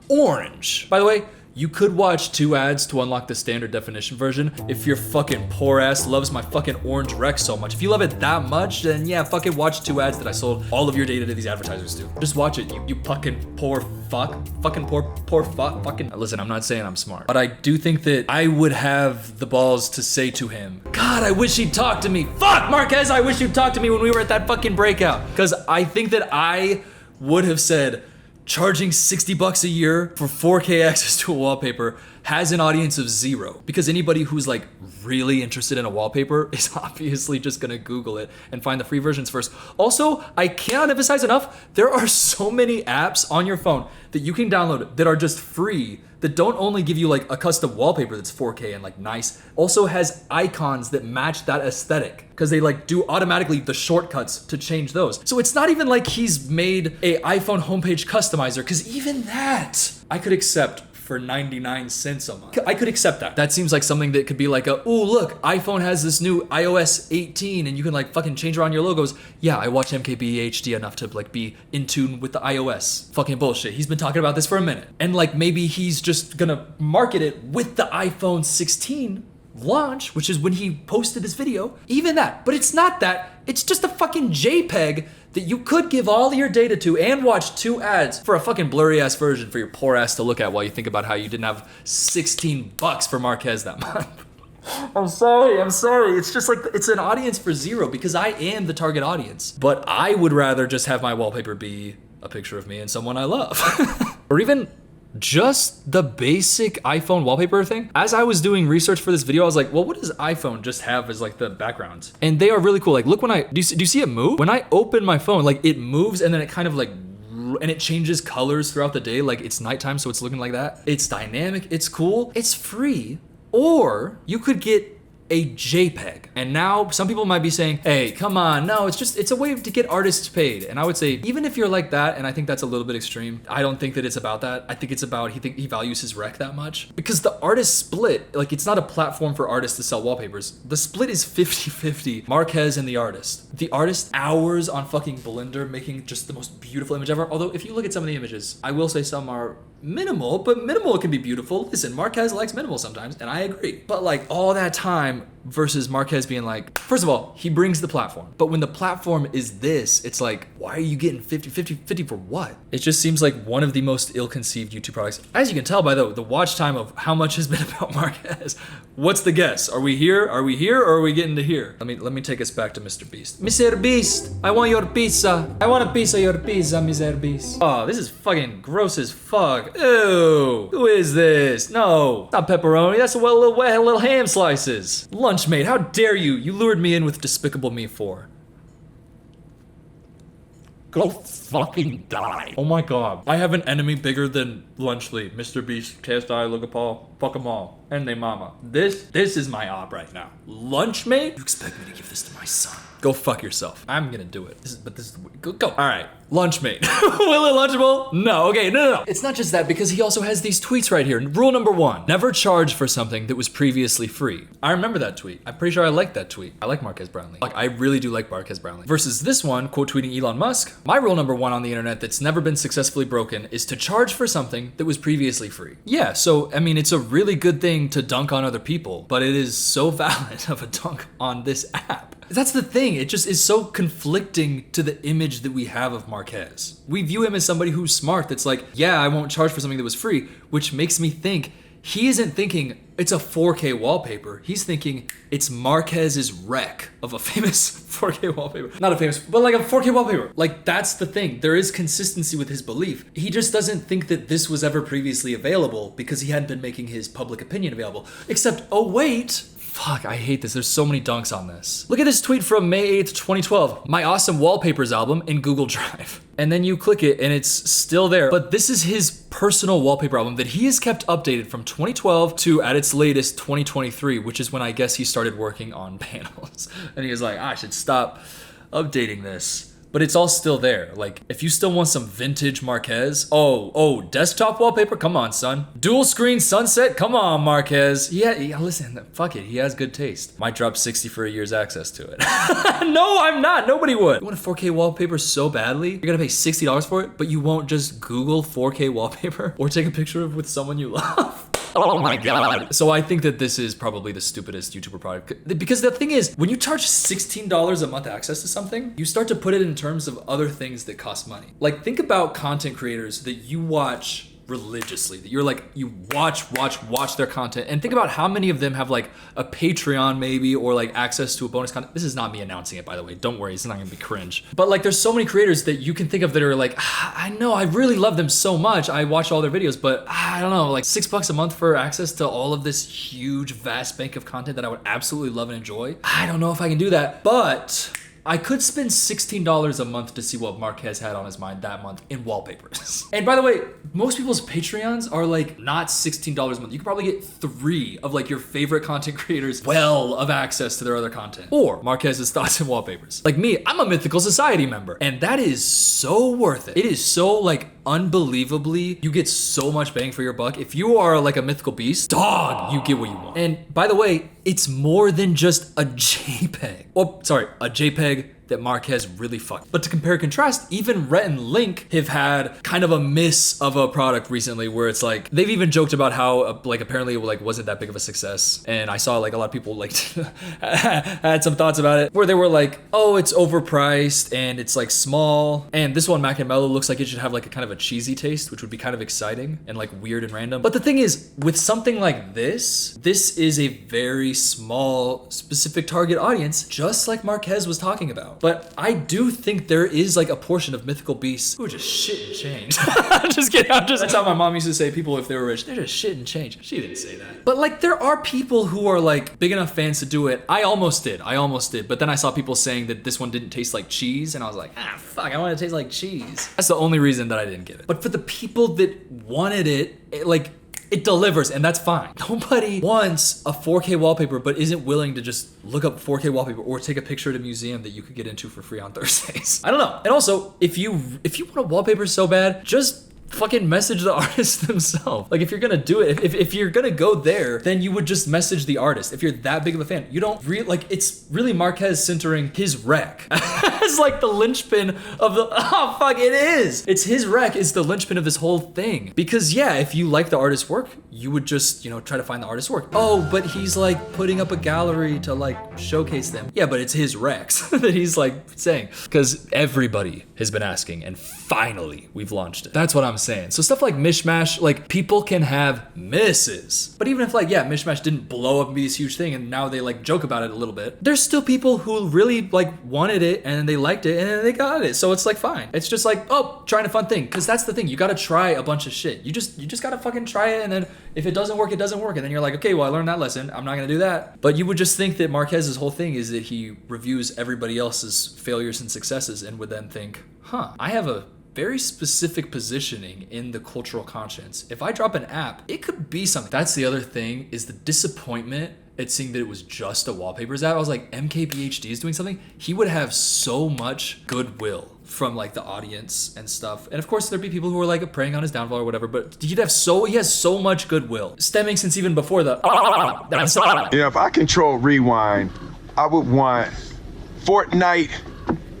orange. By the way, you could watch 2 ads to unlock the standard definition version if your fucking poor ass loves my fucking orange rec so much. If you love it that much, then yeah, fucking watch 2 ads that I sold all of your data to these advertisers to. Just watch it, you fucking poor fuck. Fucking poor fuck. Fucking, listen, I'm not saying I'm smart, but I do think that I would have the balls to say to him, God, I wish he'd talk to me. Fuck, Marques, I wish you'd talk to me when we were at that fucking breakout. Because I think that I would have said, charging $60 a year for 4K access to a wallpaper has an audience of 0, because anybody who's like really interested in a wallpaper is obviously just gonna Google it and find the free versions first. Also, I cannot emphasize enough, there are so many apps on your phone that you can download that are just free, that don't only give you like a custom wallpaper that's 4K and like nice, also has icons that match that aesthetic, because they like do automatically the shortcuts to change those. So it's not even like he's made a iPhone homepage customizer, because even that I could accept for 99 cents a month. I could accept that. That seems like something that could be like a, oh look, iPhone has this new iOS 18 and you can like fucking change around your logos. Yeah, I watch MKBHD enough to like be in tune with the iOS. Fucking bullshit. He's been talking about this for a minute. And like maybe he's just gonna market it with the iPhone 16 launch, which is when he posted this video. Even that, but it's not that. It's just a fucking JPEG that you could give all your data to and watch 2 ads for a fucking blurry ass version for your poor ass to look at while you think about how you didn't have $16 for Marques that month. I'm sorry. It's just like, it's an audience for 0 because I am the target audience. But I would rather just have my wallpaper be a picture of me and someone I love. Or even just the basic iPhone wallpaper thing. As I was doing research for this video, I was like, well, what does iPhone just have as like the backgrounds? And they are really cool. Like, look, when do you see it move? When I open my phone, like it moves and then it kind of like, and it changes colors throughout the day. Like it's nighttime, so it's looking like that. It's dynamic, it's cool, it's free. Or you could get a JPEG. And now some people might be saying, hey, come on, no, it's a way to get artists paid. And I would say, even if you're like that, and I think that's a little bit extreme, I don't think that it's about that. I think it's about he values his rec that much. Because the artist split, like it's not a platform for artists to sell wallpapers. The split is 50-50, Marques and the artist. The artist hours on fucking Blender making just the most beautiful image ever. Although if you look at some of the images, I will say some are minimal, but minimal can be beautiful. Listen, Marques likes minimal sometimes, and I agree. But like all that time versus Marques being like, first of all, he brings the platform. But when the platform is this, it's like, why are you getting 50 for what? It just seems like one of the most ill-conceived YouTube products. As you can tell by the watch time of how much has been about Marques. What's the guess? Are we here? Or are we getting to here? Let me take us back to Mr. Beast. Mr. Beast, I want your pizza. I want a piece of your pizza, Mr. Beast. Oh, this is fucking gross as fuck. Ew. Who is this? No, not pepperoni. That's little ham slices. Lunchmate, how dare you? You lured me in with Despicable Me 4. Go fucking die. Oh my god. I have an enemy bigger than Lunchly, Mr. Beast, KSI, Logan Paul, fuck 'em all. And they mama. This is my op right now. Lunchmate? You expect me to give this to my son? Go fuck yourself. I'm gonna do it. This is go. All right, Lunchmate. Will it Lunchable? No. Okay, no. It's not just that, because he also has these tweets right here. Rule number 1: never charge for something that was previously free. I remember that tweet. I'm pretty sure I like that tweet. I like Marques Brownlee. Like, I really do like Marques Brownlee. Versus this one, quote tweeting Elon Musk. My rule number 1 on the internet that's never been successfully broken is to charge for something that was previously free. Yeah, so I mean, it's a really good thing to dunk on other people, but it is so valid of a dunk on this app. That's the thing, it just is so conflicting to the image that we have of Marques. We view him as somebody who's smart, that's like, yeah, I won't charge for something that was free, which makes me think he isn't thinking it's a 4K wallpaper. He's thinking it's Marques's rec of a famous 4K wallpaper. Not a famous, but like a 4K wallpaper. Like, that's the thing. There is consistency with his belief. He just doesn't think that this was ever previously available because he hadn't been making his public opinion available. Except, oh wait, fuck, I hate this. There's so many dunks on this. Look at this tweet from May 8th, 2012. My awesome wallpapers album in Google Drive. And then you click it and it's still there. But this is his personal wallpaper album that he has kept updated from 2012 to, at its latest, 2023, which is when I guess he started working on panels. And he was like, I should stop updating this. but it's all still there. Like, if you still want some vintage Marquez, oh, desktop wallpaper? Come on, son. Dual screen sunset? Come on, Marquez. Yeah, listen, fuck it. He has good taste. Might drop 60 for a year's access to it. No, I'm not. Nobody would. You want a 4K wallpaper so badly, you're gonna pay $60 for it, but you won't just Google 4K wallpaper or take a picture of it with someone you love. Oh my god. So I think that this is probably the stupidest YouTuber product. Because the thing is, when you charge $16 a month access to something, you start to put it in terms of other things that cost money. Like, think about content creators that you watch religiously, that you're like, you watch their content, and think about how many of them have like a Patreon maybe, or like access to a bonus content. This is not me announcing it, by the way, don't worry, it's not gonna be cringe. But like, there's so many creators that you can think of that are like, I know, I really love them so much, I watch all their videos, but I don't know, like $6 a month for access to all of this huge vast bank of content that I would absolutely love and enjoy. I don't know if I can do that, but I could spend $16 a month to see what Marquez had on his mind that month in wallpapers. And by the way, most people's Patreons are like not $16 a month. You could probably get 3 of like your favorite content creators well of access to their other content. Or Marquez's thoughts and wallpapers. Like me, I'm a Mythical Society member, and that is so worth it. It is so like unbelievably, you get so much bang for your buck. If you are like a mythical beast, dog, you get what you want. And by the way, it's more than just a JPEG. Oh, sorry, a JPEG that Marquez really fucked. But to compare and contrast, even Rhett and Link have had kind of a miss of a product recently, where it's like, they've even joked about how like apparently it like wasn't that big of a success. And I saw like a lot of people like had some thoughts about it, where they were like, oh, it's overpriced and it's like small. And this one, Mac and Mellow, looks like it should have like a kind of a cheesy taste, which would be kind of exciting and like weird and random. But the thing is, with something like this is a very small, specific target audience, just like Marquez was talking about. But I do think there is like a portion of mythical beasts who are just shit and change. I'm just kidding. That's how my mom used to say people, if they were rich, they're just shit and change. She didn't say that. But like, there are people who are like big enough fans to do it. I almost did. But then I saw people saying that this one didn't taste like cheese, and I was like, fuck, I want it to taste like cheese. That's the only reason that I didn't get it. But for the people that wanted it like, it delivers, and that's fine. Nobody wants a 4K wallpaper but isn't willing to just look up 4K wallpaper or take a picture at a museum that you could get into for free on Thursdays. I don't know. And also, if you want a wallpaper so bad, just fucking message the artist themselves. Like, if you're gonna do it, if you're gonna go there, then you would just message the artist. If you're that big of a fan, you don't like, it's really Marquez centering his rec. It's like the linchpin of the, oh fuck, it is. It's his rec is the linchpin of this whole thing. Because yeah, if you like the artist's work, you would just, try to find the artist's work. Oh, but he's like putting up a gallery to like showcase them. Yeah, but it's his recs that he's like saying. Because everybody has been asking, and finally we've launched it. That's what I'm saying. So stuff like Mishmash, like, people can have misses. But even if like, yeah, Mishmash didn't blow up and be this huge thing and now they like joke about it a little bit, there's still people who really like wanted it and they liked it and they got it. So it's like, fine. It's just like, oh, trying a fun thing. Cause that's the thing. You gotta try a bunch of shit. You just gotta fucking try it, and then if it doesn't work, it doesn't work. And then you're like, okay, well, I learned that lesson. I'm not gonna do that. But you would just think that Marquez's whole thing is that he reviews everybody else's failures and successes and would then think, I have a very specific positioning in the cultural conscience. If I drop an app, it could be something. That's the other thing, is the disappointment at seeing that it was just a wallpapers app. I was like, MKBHD is doing something. He would have so much goodwill from like the audience and stuff. And of course there'd be people who are like preying on his downfall or whatever, but he has so much goodwill stemming since even before the if I control Rewind, I would want Fortnite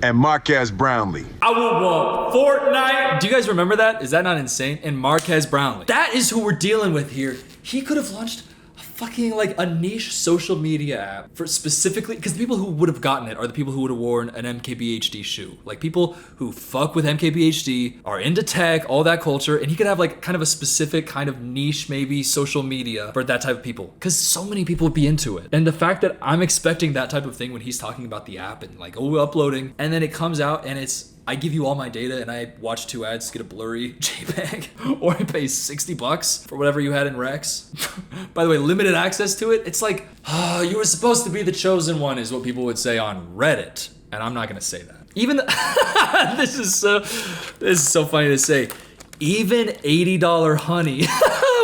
and Marquez Brownlee. I would want Fortnite. Do you guys remember that? Is that not insane? And Marquez Brownlee. That is who we're dealing with here. He could have launched fucking like a niche social media app for specifically, because the people who would have gotten it are the people who would have worn an MKBHD shoe. Like, people who fuck with MKBHD, are into tech, all that culture, and he could have like kind of a specific kind of niche maybe social media for that type of people, because so many people would be into it. And the fact that I'm expecting that type of thing when he's talking about the app and like, oh, uploading, and then it comes out and it's, I give you all my data and I watch 2 ads to get a blurry JPEG, or I pay $60 for whatever you had in Rex. By the way, limited access to it. It's like, oh, you were supposed to be the chosen one, is what people would say on Reddit. And I'm not gonna say that. Even this is so funny to say. Even $80 honey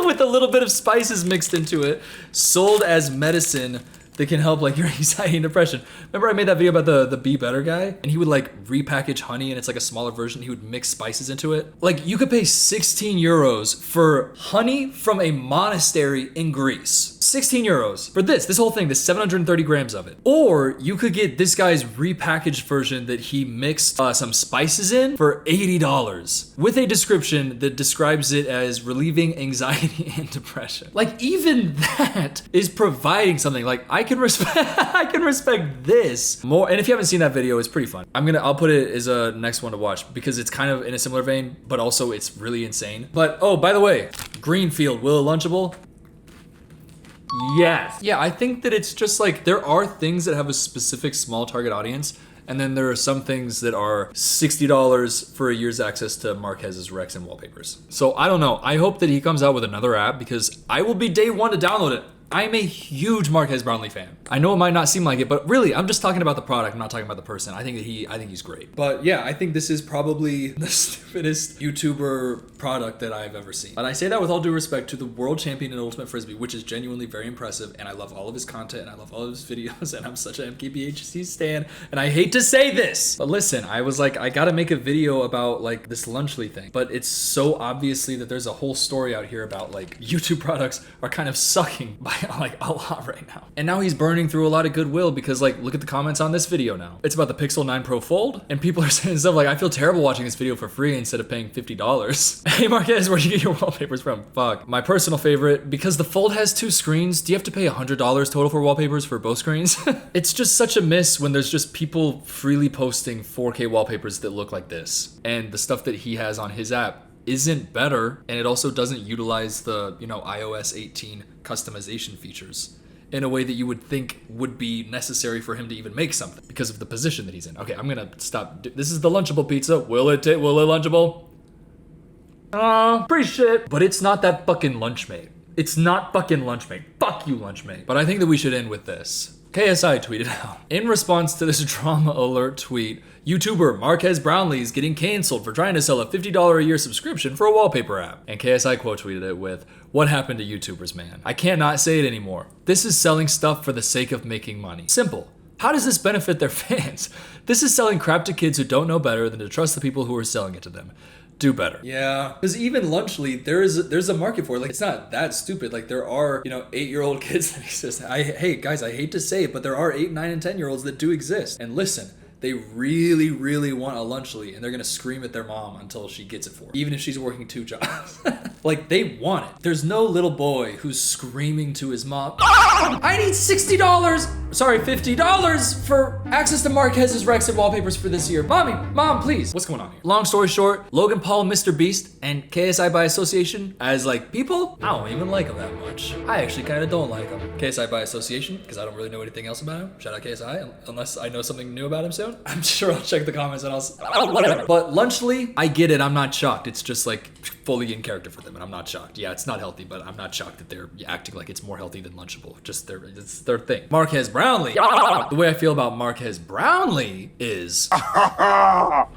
with a little bit of spices mixed into it, sold as medicine, that can help like your anxiety and depression. Remember I made that video about the Be Better guy? And he would like repackage honey and it's like a smaller version. He would mix spices into it. Like you could pay 16 euros for honey from a monastery in Greece. 16 euros for this whole thing, this 730 grams of it. Or you could get this guy's repackaged version that he mixed some spices in for $80 with a description that describes it as relieving anxiety and depression. Like even that is providing something. Like I can respect this more. And if you haven't seen that video, it's pretty fun. I'll put it as a next one to watch because it's kind of in a similar vein, but also it's really insane. But oh, by the way, Greenfield, Willow Lunchable. Yes. Yeah, I think that it's just like there are things that have a specific small target audience, and then there are some things that are $60 for a year's access to Marquez's Rex and wallpapers. So I don't know. I hope that he comes out with another app because I will be day one to download it. I'm a huge Marques Brownlee fan. I know it might not seem like it, but really, I'm just talking about the product. I'm not talking about the person. I think he's great. But yeah, I think this is probably the stupidest YouTuber product that I've ever seen. And I say that with all due respect to the world champion in Ultimate Frisbee, which is genuinely very impressive. And I love all of his content and I love all of his videos. And I'm such an MKBHC stan. And I hate to say this, but listen, I was like, I gotta make a video about like this Lunchly thing. But it's so obviously that there's a whole story out here about like YouTube products are kind of sucking by like a lot right now. And now he's burning through a lot of goodwill because like, look at the comments on this video now. It's about the Pixel 9 Pro Fold and people are saying stuff like, I feel terrible watching this video for free instead of paying $50. Hey Marques, where'd you get your wallpapers from? Fuck. My personal favorite, because the Fold has 2 screens, do you have to pay $100 total for wallpapers for both screens? It's just such a miss when there's just people freely posting 4K wallpapers that look like this. And the stuff that he has on his app isn't better, and it also doesn't utilize the, iOS 18 customization features in a way that you would think would be necessary for him to even make something because of the position that he's in. Okay, I'm gonna stop. This is the Lunchable pizza. Will it Lunchable? Pretty shit. But it's not that fucking Lunchmate. It's not fucking Lunchmate. Fuck you, Lunchmate. But I think that we should end with this. KSI tweeted out, in response to this drama alert tweet, YouTuber Marques Brownlee is getting canceled for trying to sell a $50 a year subscription for a wallpaper app. And KSI quote tweeted it with, what happened to YouTubers, man? I can't not say it anymore. This is selling stuff for the sake of making money. Simple. How does this benefit their fans? This is selling crap to kids who don't know better than to trust the people who are selling it to them. Do better. Yeah, because even Lunchly, there's a market for it. Like, it's not that stupid. Like, there are 8-year-old kids that exist. Hey guys, I hate to say it, but there are 8, 9, and 10-year-olds that do exist. And listen, they really, really want a Lunchly, and they're gonna scream at their mom until she gets it for them, even if she's working 2 jobs. Like, they want it. There's no little boy who's screaming to his mom, I need $50 for access to Marquez's Rex and wallpapers for this year. Mom, please. What's going on here? Long story short, Logan Paul, Mr. Beast, and KSI by association, as like people, I don't even like him that much. I actually kind of don't like him. KSI by association, because I don't really know anything else about him. Shout out KSI, unless I know something new about him soon. I'm sure I'll check the comments and whatever. But Lunchly, I get it. I'm not shocked. It's just like fully in character for them, and I'm not shocked. Yeah, it's not healthy, but I'm not shocked that they're acting like it's more healthy than Lunchable. Just it's their thing. Marques Brownlee. The way I feel about Marques Brownlee is Oh,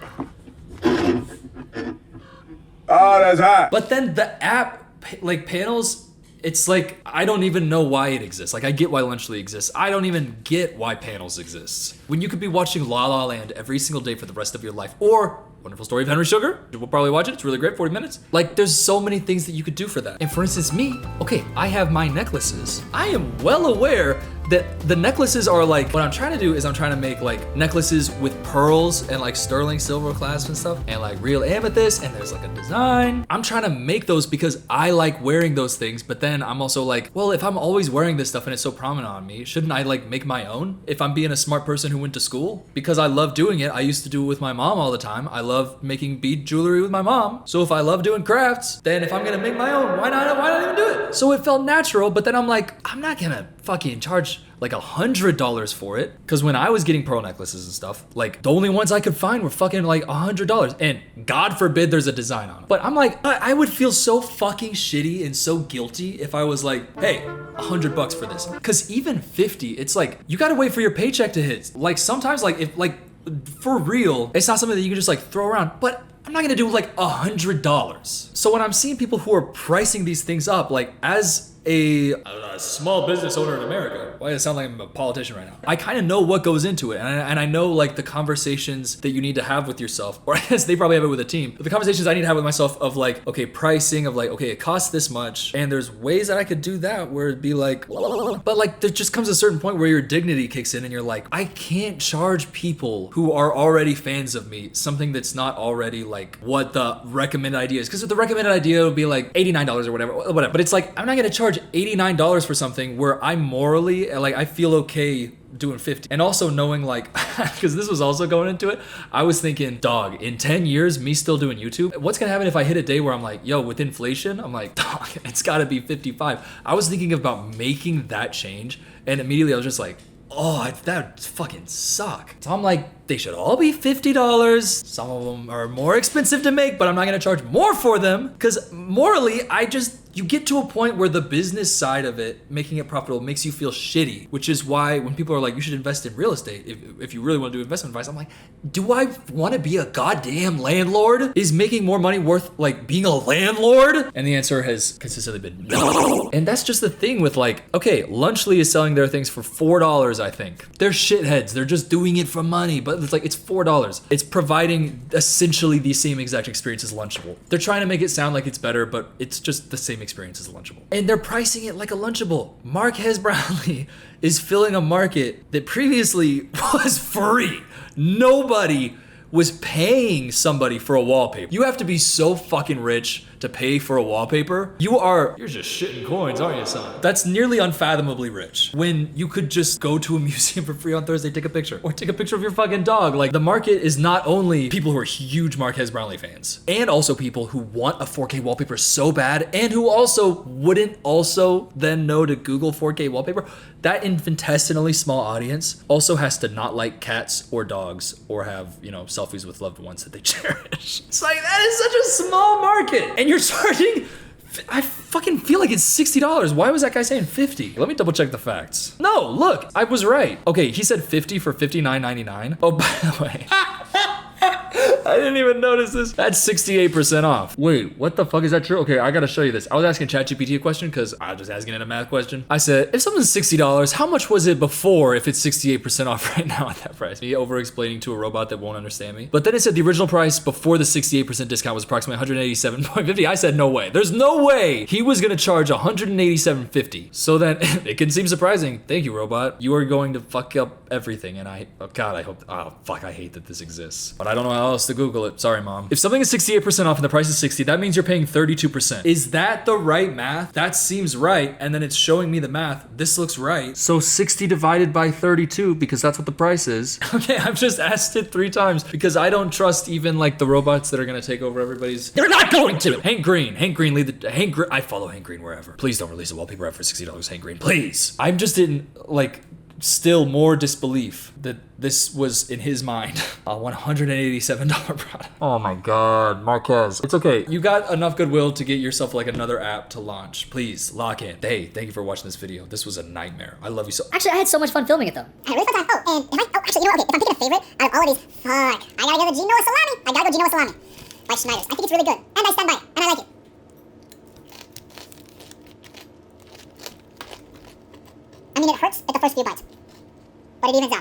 that's hot. But then the app, like panels, it's like, I don't even know why it exists. Like, I get why Lunchly exists. I don't even get why panels exists. When you could be watching La La Land every single day for the rest of your life, or Wonderful Story of Henry Sugar. We'll probably watch it. It's really great, 40 minutes. Like, there's so many things that you could do for that. And for instance, me, okay, I have my necklaces. I am well aware that the necklaces are like, what I'm trying to do is I'm trying to make like necklaces with pearls and like sterling silver clasps and stuff and like real amethyst, and there's like a design. I'm trying to make those because I like wearing those things, but then I'm also like, well, if I'm always wearing this stuff and it's so prominent on me, shouldn't I like make my own if I'm being a smart person who went to school? Because I love doing it. I used to do it with my mom all the time. I love making bead jewelry with my mom. So if I love doing crafts, then if I'm gonna make my own, why not even do it? So it felt natural, but then I'm like, I'm not gonna fucking charge like $100 for it. Cause when I was getting pearl necklaces and stuff, like the only ones I could find were fucking like $100. And God forbid there's a design on it. But I'm like, I would feel so fucking shitty and so guilty if I was like, hey, $100 for this. Cause even 50, it's like, you gotta wait for your paycheck to hit. Like sometimes like if like, for real, it's not something that you can just like throw around. But I'm not gonna do like $100. So when I'm seeing people who are pricing these things up, like as a small business owner in America, why does it sound like I'm a politician right now? I kind of know what goes into it, and I know like the conversations that you need to have with yourself, or I guess they probably have it with a team, but the conversations I need to have with myself of like, okay, pricing of like, okay, it costs this much, and there's ways that I could do that where it'd be like, but like there just comes a certain point where your dignity kicks in and you're like, I can't charge people who are already fans of me something that's not already like what the recommended idea is, because the recommended idea would be like $89 or whatever, but it's like, I'm not gonna charge $89 for something where I morally, like I feel okay doing 50. And also knowing like, because this was also going into it, I was thinking, dog, in 10 years, me still doing YouTube, what's gonna happen if I hit a day where I'm like, yo, with inflation, I'm like, dog, it's gotta be 55. I was thinking about making that change, and immediately I was just like, oh, that fucking suck. So I'm like, they should all be $50. Some of them are more expensive to make, but I'm not gonna charge more for them, because morally, you get to a point where the business side of it, making it profitable, makes you feel shitty, which is why when people are like, you should invest in real estate, if you really want to do investment advice, I'm like, do I want to be a goddamn landlord? Is making more money worth like being a landlord? And the answer has consistently been no. And that's just the thing with like, okay, Lunchly is selling their things for $4, I think. They're shitheads, they're just doing it for money, but it's like, it's $4. It's providing essentially the same exact experience as Lunchable. They're trying to make it sound like it's better, but it's just the same experience as a Lunchable. And they're pricing it like a Lunchable. Marques Brownlee is filling a market that previously was free. Nobody was paying somebody for a wallpaper. You have to be so fucking rich to pay for a wallpaper. You're just shitting coins, aren't you, son? That's nearly unfathomably rich. When you could just go to a museum for free on Thursday, take a picture, or take a picture of your fucking dog. Like, the market is not only people who are huge Marques Brownlee fans, and also people who want a 4K wallpaper so bad, and who also wouldn't also then know to Google 4K wallpaper. That infinitesimally small audience also has to not like cats or dogs, or have, selfies with loved ones that they cherish. It's like, that is such a small market. And you're charging, I fucking feel like it's $60. Why was that guy saying 50? Let me double check the facts. No, look, I was right. Okay, he said 50 for $59.99. Oh, by the way, I didn't even notice this. That's 68% off. Wait, what the fuck, is that true? Okay, I gotta show you this. I was asking ChatGPT a question because I was just asking it a math question. I said, if something's $60, how much was it before if it's 68% off right now at that price? Me over-explaining to a robot that won't understand me. But then it said the original price before the 68% discount was approximately $187.50. I said, no way. There's no way he was gonna charge $187.50. So then, it can seem surprising. Thank you, robot. You are going to fuck up everything, and I hate that this exists. But I don't know how else to Google it. Sorry, mom. If something is 68% off and the price is 60, that means you're paying 32%. Is that the right math? That seems right. And then it's showing me the math. This looks right. So 60 divided by 32, because that's what the price is. Okay, I've just asked it 3 times because I don't trust even like the robots that are gonna take over everybody's. They're not going to. Hank Green, I follow Hank Green wherever. Please don't release a wallpaper app for $60, Hank Green. Please. I'm just in like still more disbelief that this was in his mind a $187 product. Oh my God, Marques. It's okay. You got enough goodwill to get yourself like another app to launch. Please lock in. Hey, thank you for watching this video. This was a nightmare. I love you so. Actually, I had so much fun filming it though. I had a really fun time. Oh, and actually, if I'm picking a favorite out of all of these, I gotta go Genoa Salami. I gotta go Genoa Salami by Schneider's. I think it's really good, and I stand by it, and I like it. I mean, it hurts at the first few bites, but it evens out.